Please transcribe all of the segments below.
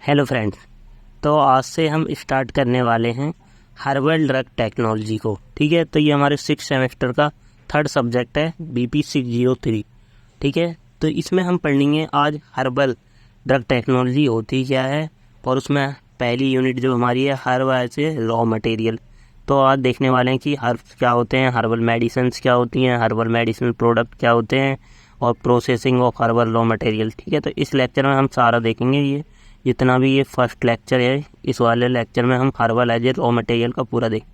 Hello friends. तो आज से हम स्टार्ट करने वाले हैं हर्बल ड्रग टेक्नोलॉजी को। ठीक है, तो ये हमारे 6 सेमेस्टर का थर्ड सब्जेक्ट है BP 603। ठीक है, तो इसमें हम पढ़ेंगे आज हर्बल ड्रग टेक्नोलॉजी होती क्या है, और उसमें पहली यूनिट जो हमारी है herb as a raw material. तो आज देखने वाले हैं कि हर्ब्स क्या होते हैं, हर्बल मेडिसिन्स क्या होती हैं, हर्बल मेडिसिन प्रोडक्ट क्या होते हैं, और processing of herbal raw material. ठीक है, तो इस लेक्चर में हम सारा देखेंगे। ये जितना भी ये फर्स्ट लेक्चर है, इस वाले लेक्चर में हम herbal as a raw material का पूरा देख।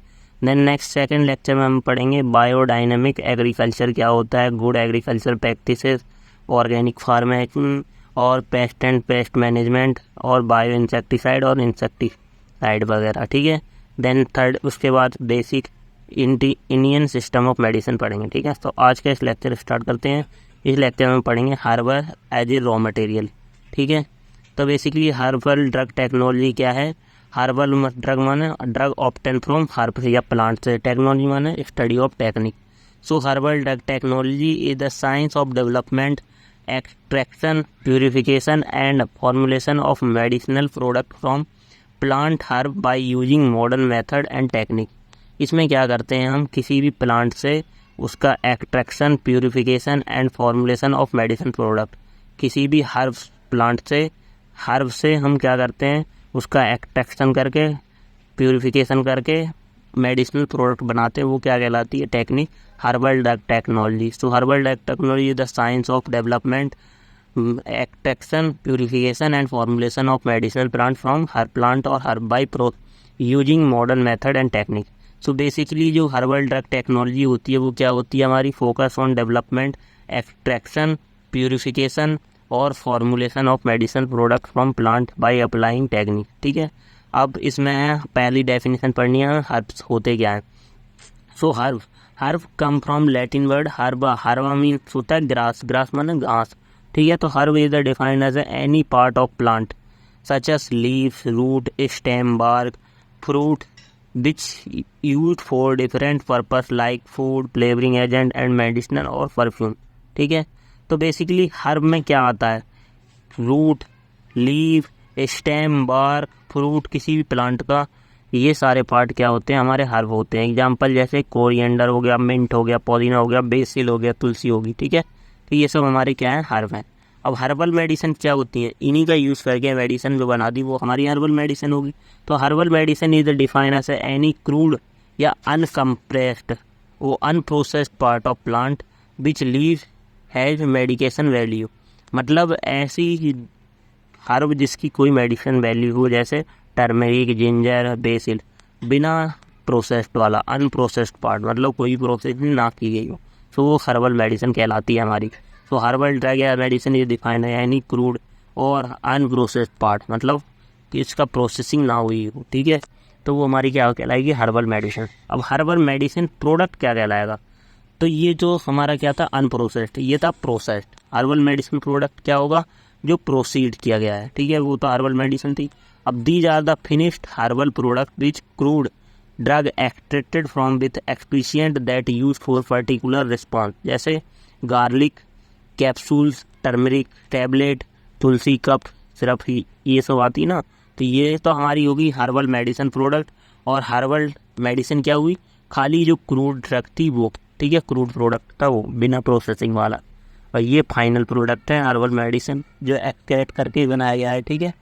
देन नेक्स्ट सेकंड लेक्चर में हम पढ़ेंगे बायोडायनेमिक एग्रीकल्चर क्या होता है, good agriculture practices, organic farming और पेस्ट एंड पेस्ट मैनेजमेंट, और बायो इंसेक्टिसाइड और इंसेक्टिसाइड वगैरह। ठीक है, देन थर्ड उसके बाद basic Indian system of medicine पढ़ेंगे। ठीक है, तो आज का इस लेक्चर स्टार्ट करते हैं। इस लेक्चर में पढ़ेंगे herbal as a raw material. ठीक है, तो बेसिकली हर्बल ड्रग टेक्नोलॉजी क्या है। हर्बल ड्रग माने ड्रग ऑब्टेन फ्रॉम हर्ब या प्लांट से, टेक्नोलॉजी माने study of technique. So herbal drug technology is the science of development, extraction, purification and formulation of medicinal product from plant herb by using modern method and technique. इसमें क्या करते हैं हम, किसी भी प्लांट से उसका extraction, purification and formulation of medicine product, किसी भी हर्ब से हम क्या करते हैं, उसका एक्सट्रैक्शन करके, प्यूरिफिकेशन करके मेडिसिनल प्रोडक्ट बनाते हैं। वो क्या कहलाती है, technique herbal drug technology. So herbal drug technology is the science of development, extraction, purification and formulation of medicinal plant from हर प्लांट और herb by using modern method and technique. So basically जो herbal drug technology होती है वो क्या होती है हमारी, focus on development, extraction, purification और formulation of medicine product from plant by applying technique. ठीक है, अब इसमें पहली डेफिनेशन पढ़नी है, हर्ब्स होते क्या हैं। So herb come from Latin word herba. Herba means होता है ग्रास, ग्रास माने घास। ठीक है, तो herb is the defined as any part of plant such as leaves, root, stem, bark, fruit which used for different purpose like food, flavoring agent and medicinal और perfume. ठीक है, तो बेसिकली हर्ब में क्या आता है, root, leave, stem, bark, fruit, किसी भी प्लांट का, ये सारे पार्ट क्या होते हैं, हमारे हर्ब होते हैं। एग्जांपल जैसे कोरिएंडर हो गया, मिंट हो गया, पुदीना हो गया, बेसिल हो गया, तुलसी होगी। ठीक है, तो ये सब हमारे क्या है, हर्ब हैं। अब हर्बल मेडिसिन क्या होती है, इन्हीं का यूज़ करके मेडिसिन जो बना दी वो हमारी हर्बल मेडिसिन होगी। तो herbal medicine is define as any crude या अनकम्प्रेस्ड वो unprocessed part of plant which leave has medication value. मतलब ऐसी हर्ब जिसकी कोई मेडिसिन वैल्यू हो, जैसे टर्मरिक, जिंजर, बेसिल, बिना प्रोसेस्ड वाला अनप्रोसेस्ड पार्ट, मतलब कोई प्रोसेसिंग ना की गई हो, तो वो हर्बल मेडिसिन कहलाती है हमारी। तो हर्बल ड्रग या मेडिसिन इज डिफाइन है एनी क्रूड और अनप्रोसेस्ड पार्ट, मतलब कि इसका प्रोसेसिंग ना हुई हो। ठीक है, तो वो हमारी क्या कहलाएगी, हर्बल मेडिसिन। अब हर्बल मेडिसिन प्रोडक्ट क्या कहलाएगा, तो ये जो हमारा क्या था अनप्रोसेस्ड, ये था प्रोसेस्ड। हर्बल मेडिसिन प्रोडक्ट क्या होगा, जो प्रोसीड किया गया है। ठीक है, वो तो हर्बल मेडिसिन थी। अब these are the finished herbal product which crude drug extracted from with excipient that use for particular response, जैसे garlic, capsules, turmeric, tablet, tulsi cup, syrup, ये सब आती ना। तो ये तो हमारी होगी हर्बल मेडिसिन प्रोडक्ट। और हर्बल मेडिसिन क्या हुई, खाली जो क्रूड ड्रग थी वो। ठीक है, क्रूड प्रोडक्ट था वो बिना प्रोसेसिंग वाला, और ये फाइनल प्रोडक्ट है हर्बल मेडिसिन जो एक्सट्रैक्ट करके बनाया गया है। ठीक है,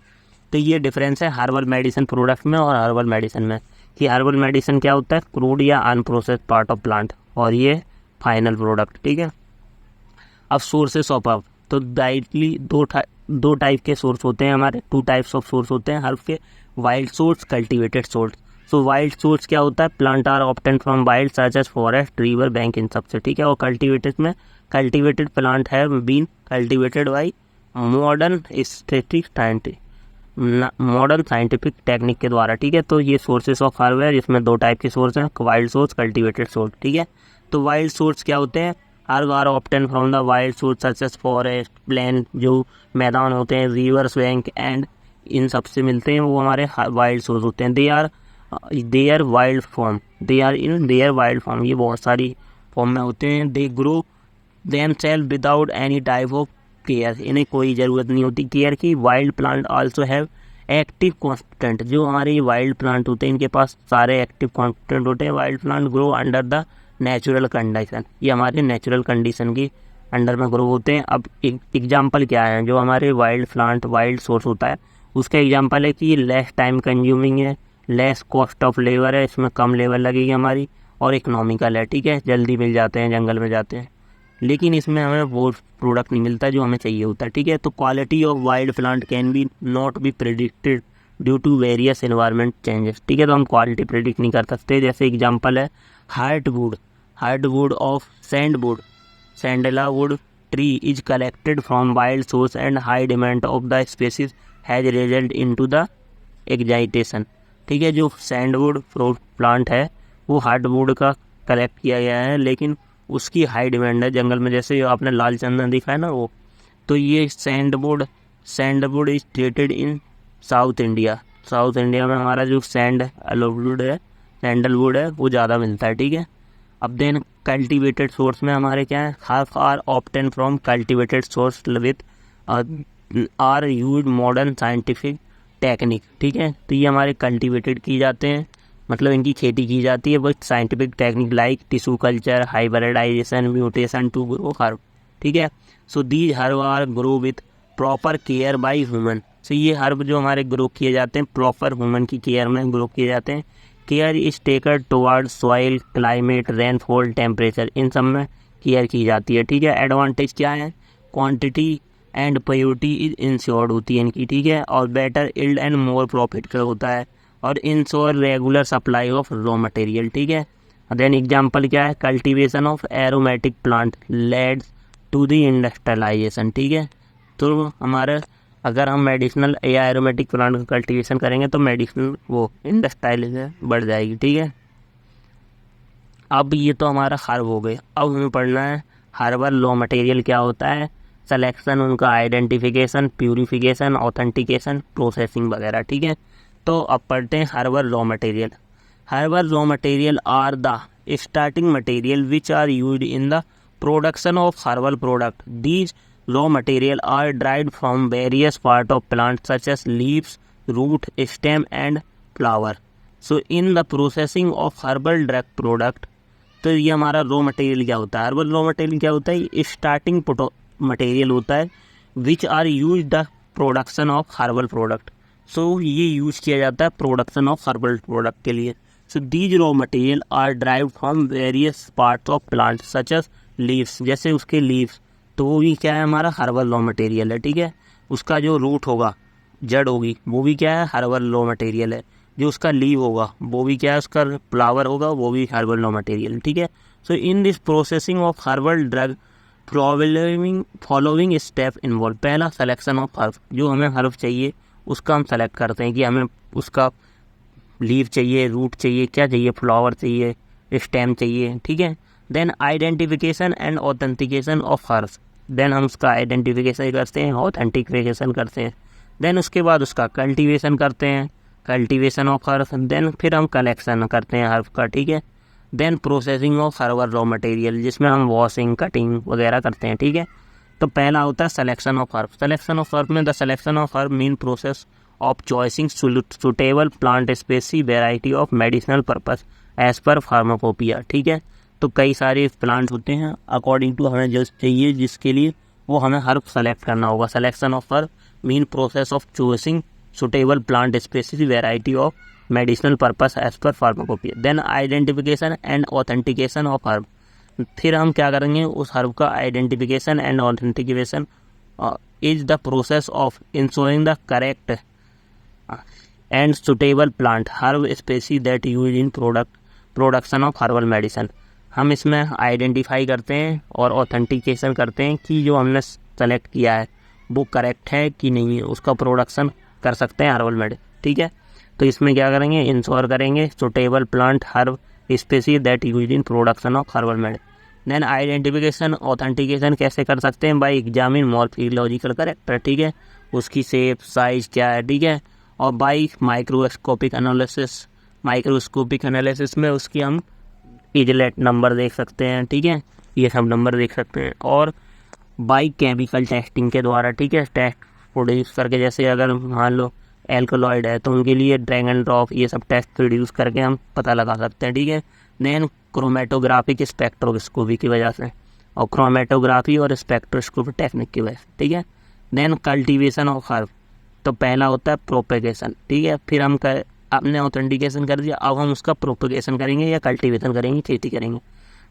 तो ये डिफरेंस है हर्बल मेडिसिन प्रोडक्ट में और हर्बल मेडिसिन में, कि हर्बल मेडिसिन क्या होता है, क्रूड या अनप्रोसेस्ड पार्ट ऑफ प्लांट, और ये फाइनल प्रोडक्ट। ठीक है, अब सोर्सेस ऑफ हर्ब, तो डायरेक्टली दो टाइप के सोर्स होते हैं हमारे, 2 टाइप्स ऑफ सोर्स होते हैं हर्ब के, wild source, cultivated source. So wild source क्या होता है, plant are obtain from wild such as forest, river, bank, इन सबसे। ठीक है, और कल्टीवेटेड में कल्टीवेटेड प्लांट है been cultivated by modern scientific technique के द्वारा। ठीक है, तो ये सोर्सेस ऑफ हर्ब है, जिसमें 2 टाइप के सोर्स हैं, वाइल्ड सोर्स, कल्टीवेटेड सोर्स। ठीक है, तो वाइल्ड सोर्स क्या होते हैं, herb are obtain from the wild source such as forest, plain, जो मैदान होते हैं, रिवर्स, बैंक एंड इन सब से मिलते हैं, वो हमारे वाइल्ड सोर्स होते हैं। They are wild form, they are in their wild form, ये बहुत सारी फॉर्म में होते हैं। They grow themselves without any type of care, इन्हें कोई ज़रूरत नहीं होती केयर की। Wild plant also have active constant, जो हमारे ये वाइल्ड प्लांट होते हैं इनके पास सारे एक्टिव कॉन्स्टेंट होते हैं। Wild plant grow under the natural condition, ये हमारे नेचुरल कंडीशन की अंडर में ग्रो होते हैं। अब एग्जाम्पल क्या है, जो हमारे वाइल्ड प्लांट वाइल्ड सोर्स होता है उसका एग्जाम्पल है कि लेस टाइम कंज्यूमिंग है, लेस कॉस्ट ऑफ लेबर है, इसमें कम लेबर लगेगी हमारी, और इकोनॉमिकल है, ठीक है, जल्दी मिल जाते हैं, जंगल में जाते हैं, लेकिन इसमें हमें वो प्रोडक्ट नहीं मिलता जो हमें चाहिए होता है, ठीक है। तो quality of wild plant can be not be predicted due to various environment changes, ठीक है। तो हम क्वालिटी प्रिडिक्ट नहीं कर सकते। जैसे एग्जांपल है hardwood of sandwood, sandalwood tree is collected from wild source and high demand of the species has result into the excitation, ठीक है। जो सैंडवुड प्लांट है वो हार्डवुड का कलेक्ट किया गया है, लेकिन उसकी हाई डिमांड है जंगल में, जैसे आपने लाल चंदन दिखा है ना वो। तो ये sandwood is treated in South India में हमारा जो सैंडलवुड है वो ज़्यादा मिलता है, ठीक है। अब देन कल्टीवेटेड सोर्स में हमारे क्या है, half are obtain from cultivated source with are use modern scientific technique, ठीक है। तो ये हमारे कल्टीवेटेड की जाते हैं, मतलब इनकी खेती की जाती है with scientific technique like tissue culture, hybridisation, mutation to grow herb, ठीक है। So these herb are grow with proper care by human. So ये हर्ब जो हमारे ग्रो किए जाते हैं प्रॉपर ह्यूमन की केयर में ग्रो किए जाते हैं। Care is taken toward soil, climate, rainfall, temperature, इन सब में केयर की जाती है, ठीक है। एडवांटेज क्या है, quantity and purity is ensured होती है इनकी, ठीक है, और better yield and more profit का होता है, और ensure regular supply of raw material, ठीक है। देन एग्जांपल क्या है, cultivation of aromatic plant leads to the industrialization, ठीक है। तो हमारे अगर हम मेडिसिनल या एरोमेटिक प्लांट का कल्टीवेशन करेंगे तो मेडिसिनल वो इंडस्ट्रियलाइजेशन बढ़ जाएगी, ठीक है। अब ये तो हमारा हर्ब हो गए। अब हमें पढ़ना है हर्बल रॉ मटेरियल क्या होता है, सिलेक्शन, उनका आइडेंटिफिकेशन, प्यूरिफिकेशन, ऑथेंटिकेशन, प्रोसेसिंग वगैरह, ठीक है। तो अब पढ़ते हैं herbal raw material. Herbal raw material are the starting material which are used in the production of herbal product. These raw material are derived from various parts of plants such as leaves, root, stem and flower. So in the processing of herbal drug product, तो ये हमारा raw material क्या होता है, herbal raw material क्या होता है, starting material होता है which are use the production of herbal product. So ये यूज किया जाता है प्रोडक्शन ऑफ हर्बल प्रोडक्ट के लिए। So these raw material are derived from various parts of plant such as leaves, जैसे उसके लीव्स, तो वो भी क्या है हमारा हर्बल रॉ मटेरियल है, ठीक है। उसका जो रूट होगा, जड़ होगी, वो भी क्या है हर्बल रॉ मटेरियल है। जो उसका लीव होगा वो भी क्या है, उसका फ्लावर होगा वो भी हर्बल रॉ मटेरियल, ठीक है। So in this processing of herbal drug following step involve, पहला सिलेक्शन ऑफ हर्ब, जो हमें हर्ब चाहिए उसका हम सेलेक्ट करते हैं कि हमें उसका लीव चाहिए, रूट चाहिए, क्या चाहिए, फ्लावर चाहिए, स्टेम चाहिए, ठीक है। Then identification and authentication of herbs, then हम उसका आइडेंटिफिकेशन करते हैं, ऑथेंटिफिकेशन करते हैं। देन उसके बाद उसका कल्टीवेशन करते हैं, कल्टीवेशन ऑफ हर्ब्स। देन फिर हम कलेक्शन करते हैं हर्ब का, ठीक है। Then processing of herbal raw material, जिसमें हम वॉशिंग, कटिंग वगैरह करते हैं, ठीक है। तो पहला होता है selection of herb. Selection of herb में the selection of herb mean process of choosing suitable plant species variety of medicinal purpose as per pharmacopoeia, ठीक है। तो कई सारे प्लांट होते हैं, अकॉर्डिंग टू हमें जो चाहिए जिसके लिए वो हमें हर्ब सेलेक्ट करना होगा। Selection of herb mean process of choosing suitable plant species variety of medicinal purpose as per pharmacopoeia. Then identification and authentication of herb, फिर हम क्या करेंगे, उस हर्ब का identification and authentication is the process of ensuring the correct and suitable plant herb specie that use in production of herbal medicine. हम इसमें identify करते हैं और ऑथेंटिकेशन करते हैं कि जो हमने सेलेक्ट किया है वो करेक्ट है कि नहीं है, उसका प्रोडक्शन कर सकते हैं हर्बल मेडिसिन, ठीक है। तो इसमें क्या करेंगे, इंश्योर करेंगे suitable plant herb specie that use in production of herbal medicine. Then identification authentication कैसे कर सकते हैं, बाय एग्जामिन मॉर्फोलॉजिकल करेक्टर, ठीक है, उसकी शेप साइज क्या है, ठीक है। और बाय माइक्रोस्कोपिक एनालिसिस में उसकी हम इजलेट नंबर देख सकते हैं, ठीक है, ये सब नंबर देख सकते हैं। और बाई केमिकल टेस्टिंग के द्वारा, ठीक है, टेस्ट प्रोड्यूस करके, जैसे अगर मान लो एल्कलॉइड है, तो उनके लिए ड्रैग एंड ड्रॉप ये सब टेस्ट प्रोड्यूस करके हम पता लगा सकते हैं, ठीक है। देन क्रोमेटोग्राफिक स्पेक्ट्रोस्कोपी की वजह से, और क्रोमेटोग्राफी और स्पेक्ट्रोस्कोपी टेक्निक की वजह से, ठीक है। देन कल्टीवेशन ऑफ हर्ब, तो पहला होता है प्रोपेगेशन, ठीक है। फिर हम आपने ऑथेंटिकेशन कर दिया, अब हम उसका प्रोपेगेशन करेंगे या कल्टीवेशन करेंगे, खेती करेंगे,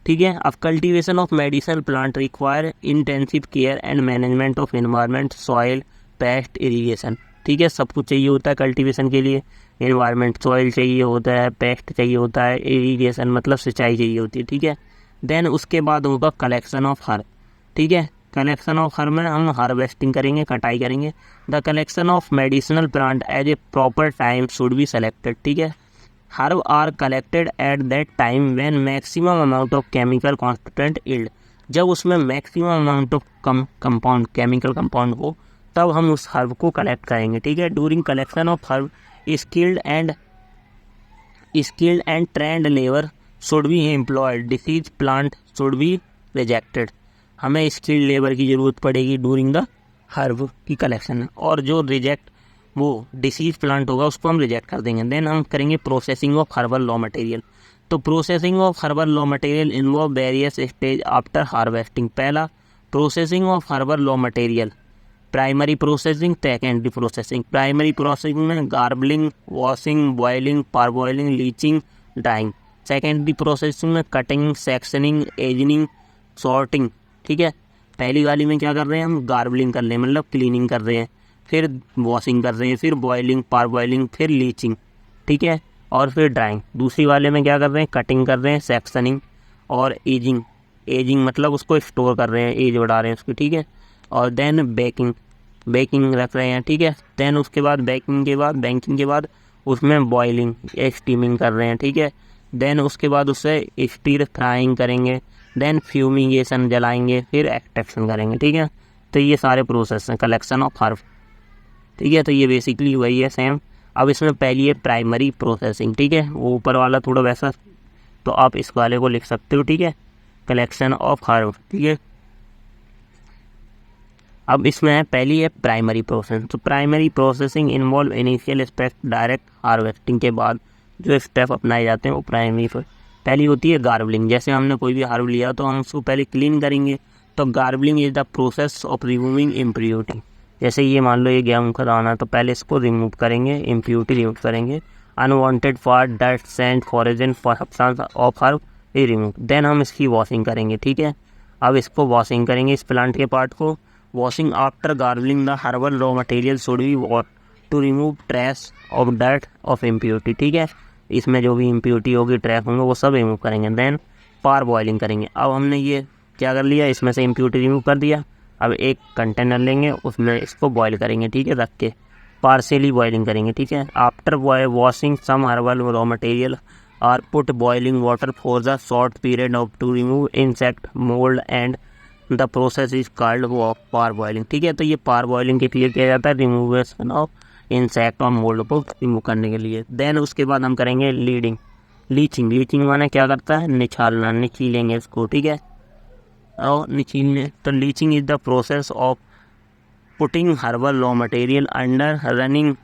ठीक है। अब cultivation of medicinal plant require intensive care and management of environment, soil, paste, irrigation, ठीक है। सब कुछ चाहिए होता है कल्टीवेशन के लिए, एनवायरनमेंट, सॉइल चाहिए होता है, पेस्ट चाहिए होता है, इरीगेशन मतलब सिंचाई चाहिए होती है, ठीक है। देन उसके बाद होगा कलेक्शन ऑफ हर्ब, ठीक है। कलेक्शन ऑफ हर्ब में हम हार्वेस्टिंग करेंगे, कटाई करेंगे। The collection of medicinal plant as a proper time should be selected, ठीक है। Herb are collected at that time when maximum amount of chemical constituent yield, जब उसमें maximum amount of compound chemical compound हो तब हम उस herb को collect करेंगे, ठीक है। During collection of herb skilled and trend labour should be employed, disease plant should be rejected, हमें स्किल्ड लेबर की ज़रूरत पड़ेगी डूरिंग द हर्ब की कलेक्शन में, और जो रिजेक्ट वो डिसीज प्लांट होगा उसको हम रिजेक्ट कर देंगे। देन हम करेंगे processing of herbal raw material, तो processing of herbal raw material involve various stage after harvesting. पहला processing of herbal raw material, primary processing, secondary processing. Primary processing में garbling, washing, boiling, parboiling, leaching, drying. Secondary processing में cutting, sectioning, ageing, sorting, ठीक है। पहली वाली में क्या कर रहे हैं हम, गार्बलिंग कर रहे हैं मतलब क्लीनिंग कर रहे हैं, फिर वॉशिंग कर रहे हैं, फिर बॉइलिंग, पारबॉइलिंग, फिर लीचिंग, ठीक है, और फिर ड्राइंग। दूसरी वाले में क्या कर रहे हैं, कटिंग कर रहे हैं, सेक्शनिंग और एजिंग। एजिंग मतलब उसको स्टोर कर रहे हैं, एज बढ़ा रहे हैं उसकी, ठीक है। और देन बेकिंग रख रहे हैं, ठीक है। देन उसके बाद बेकिंग के बाद उसमें बॉइलिंग या स्टीमिंग कर रहे हैं, ठीक है। देन उसके बाद उससे स्टीर फ्राइंग करेंगे, देन फ्यूमिगेशन जलाएंगे, फिर एक्सट्रैक्शन करेंगे, ठीक है। तो ये सारे प्रोसेस हैं कलेक्शन ऑफ हर्ब, ठीक है। तो ये बेसिकली वही है सेम। अब इसमें पहली है प्राइमरी प्रोसेसिंग, ठीक है, वो ऊपर वाला थोड़ा वैसा, तो आप इस वाले को लिख सकते हो, ठीक है, कलेक्शन ऑफ हर्ब, ठीक है। अब इसमें है पहली है प्राइमरी प्रोसेस, तो primary processing involve initial step, direct harvesting के बाद जो स्टेप अपनाए जाते हैं वो प्राइमरी। पहली होती है गार्बलिंग, जैसे हमने कोई भी हर्ब लिया तो हम उसको पहले क्लीन करेंगे, तो garbling is the process of removing impurity. जैसे ये मान लो ये गेहूँ का दाना, तो पहले इसको रिमूव करेंगे, इम्प्योरिटी रिमूव करेंगे, unwanted part, dust, sand, foreign, substance of herb ये रिमूव। देन हम इसकी वॉशिंग करेंगे, ठीक है। अब इसको वॉशिंग करेंगे, इस प्लांट के पार्ट को। Washing after garbling the herbal raw material should be wash to remove trace of dirt of impurity, ठीक है। इसमें जो भी इम्प्योरिटी होगी, ट्रैक होंगे, वो सब रिमूव करेंगे। देन पार बॉइलिंग करेंगे। अब हमने ये क्या कर लिया, इसमें से इम्प्योरिटी रिमूव कर दिया। अब एक कंटेनर लेंगे, उसमें इसको बॉईल करेंगे, ठीक है, रख के पार्शियली बॉइलिंग करेंगे, ठीक है। After washing some herbal raw material are put boiling water for the short period of to remove insect, mould and the process is called parboiling, ठीक है। तो ये पार बॉइलिंग के लिए किया जाता है, रिमूवेशन ऑफ इंसेक्ट और मोल्ड को रिमूव करने के लिए। देन उसके बाद हम करेंगे लीचिंग माने क्या करता है, निछालना, निचीलेंगे इसको, ठीक है, और निचीलने। तो leaching is the process of putting herbal raw material under running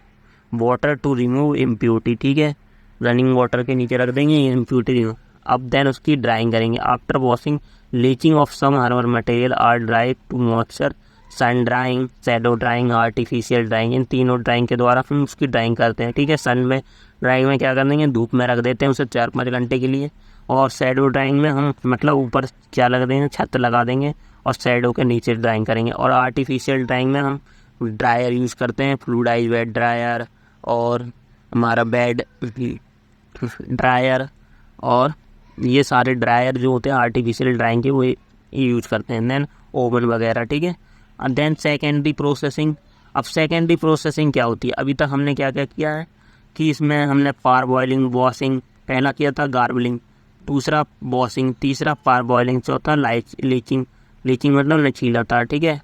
water to remove impurity, ठीक है, रनिंग वाटर के नीचे रख देंगे इम्प्योरिटी रिमूव। अब देन उसकी ड्राइंग करेंगे। After washing leaching of some herbal material are dry to moisture, sun drying, shadow drying, artificial drying, इन तीनों ड्राइंग के द्वारा हम उसकी ड्राइंग करते हैं, ठीक है। सन में ड्राइंग में क्या कर देंगे, धूप में रख देते हैं उसे 4-5 घंटे के लिए, और शैडो ड्राइंग में हम मतलब ऊपर क्या लगा देंगे, छत लगा देंगे और शैडो के नीचे ड्राइंग करेंगे। और आर्टिफिशियल ड्राइंग में हम ड्रायर यूज़ करते हैं, फ्लूइडाइज वेट ड्रायर और हमारा बेड ड्रायर, और ये सारे ड्रायर जो होते हैं आर्टिफिशियल ड्राइंग के वो यूज करते हैं। देन ओवन वगैरह, ठीक है। और देन सेकेंडरी प्रोसेसिंग। अब सेकेंडरी प्रोसेसिंग क्या होती है, अभी तक हमने क्या क्या किया है कि इसमें हमने पार बॉइलिंग, वॉशिंग, पहला किया था गार्बलिंग, दूसरा वॉशिंग, तीसरा पार बॉइलिंग, चौथा लीचिंग मतलब नचीला था, ठीक है,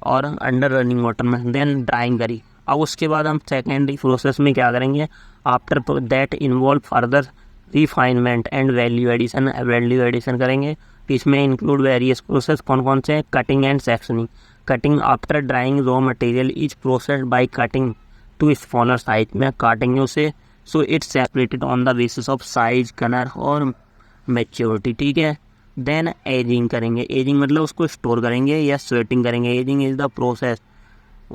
और अंडर रनिंग वाटर में। देन ड्राइंग करी। अब उसके बाद हम सेकेंडरी प्रोसेस में क्या करेंगे, after that involve further refinement and value addition करेंगे। इसमें इंक्लूड वेरियस प्रोसेस, कौन कौन से हैं, cutting and sectioning. Cutting after drying raw material is processed by cutting to smaller size में काटेंगे उसे, so it's separated on the basis of size, colour और मैच्योरिटी, ठीक है। देन एजिंग करेंगे, एजिंग मतलब उसको स्टोर करेंगे या स्वेटिंग करेंगे। Ageing is the process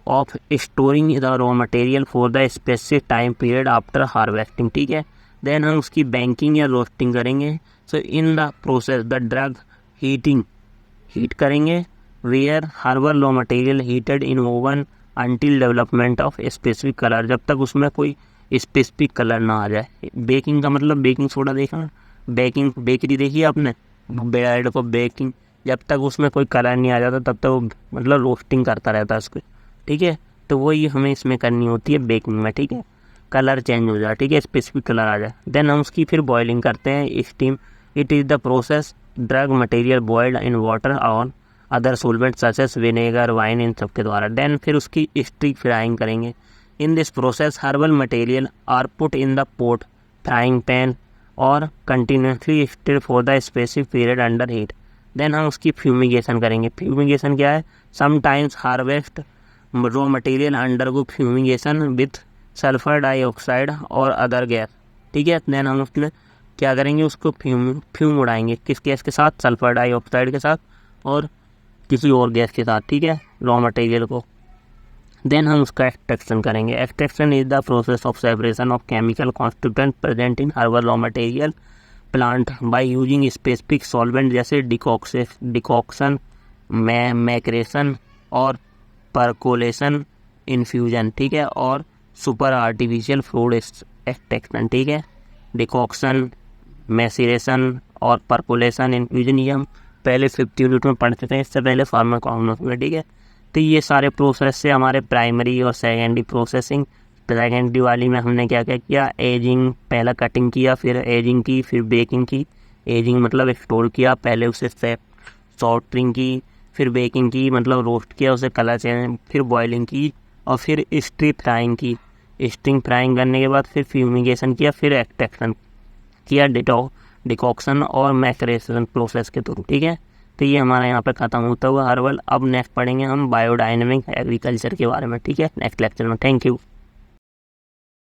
of storing the raw material for the specific time period after harvesting, ठीक है। देन हम उसकी बैंकिंग या रोस्टिंग करेंगे। So in the process the drug heat करेंगे, where herbal raw material heated in oven until development of specific colour, जब तक उसमें कोई स्पेसिफिक कलर ना आ जाए। बेकिंग का मतलब बेकिंग सोडा देखा, बेकरी देखी आपने, ब्रेड को बेकिंग, जब तक उसमें कोई कलर नहीं आ जाता तब तक वो मतलब रोस्टिंग करता रहता है उसको, ठीक है। तो वही हमें इसमें करनी होती है बेकिंग में, ठीक है। कलर चेंज हो जाए, ठीक है, स्पेसिफिक कलर आ जाए। देन हम उसकी फिर बॉइलिंग करते हैं, steam. It is the process drug material boiled in water और other solvent such as vinegar, wine, इन सब के द्वारा। देन फिर उसकी स्टिक फ्राइंग करेंगे। In this process herbal material are put in the pot, frying pan और continuously stir for the specific period under heat. Then हम उसकी फ्यूमिगेशन करेंगे। फ्यूमिगेशन क्या है? Sometimes harvest raw material undergo fumigation with sulphur dioxide और other gas, ठीक है। Then हम उसमें क्या करेंगे, उसको फ्यूम उड़ाएंगे। किस गैस के साथ? सल्फर डाइऑक्साइड के साथ और किसी और गैस के साथ, ठीक है, रॉ मटेरियल को। देन हम उसका एक्सट्रैक्शन करेंगे। Extraction is the process of separation of chemical constituent present in herbal raw material plant by using specific solvent, जैसे डिकॉक्शन, मैक्रेशन और परकोलेशन, इन्फ्यूजन, ठीक है, और सुपर आर्टिफिशियल फ्लूइड एक्सट्रैक्शन, ठीक है। डिकॉक्शन, मैसिरेशन और परकोलेशन, इन्फ्यूजन, ये हम पहले 50 यूनिट में पढ़ चुके हैं, इससे पहले फार्माकोग्नोसी में, ठीक है। तो ये सारे प्रोसेस से हमारे प्राइमरी और सेकेंडरी प्रोसेसिंग। सेकेंडरी वाली में हमने क्या क्या किया? एजिंग, पहला कटिंग किया, फिर एजिंग की, फिर बेकिंग की। एजिंग मतलब स्टोर किया, पहले उसे सॉल्टरिंग की, फिर बेकिंग की मतलब रोस्ट किया, उसे कलर चेंज, फिर बॉइलिंग की और फिर स्ट्रिप फ्राइंग की। स्ट्रिंग फ्राइंग करने के बाद फिर फ्यूमिगेशन किया, फिर एक्सट्रैक्शन किया डिकॉक्शन और मैक्रेशन प्रोसेस के थ्रू, ठीक है। तो ये हमारा यहाँ पे ख़त्म होता हुआ हर्बल। अब नेक्स्ट पढ़ेंगे हम बायोडायनेमिक एग्रीकल्चर के बारे में, ठीक है, नेक्स्ट लेक्चर में। Thank you.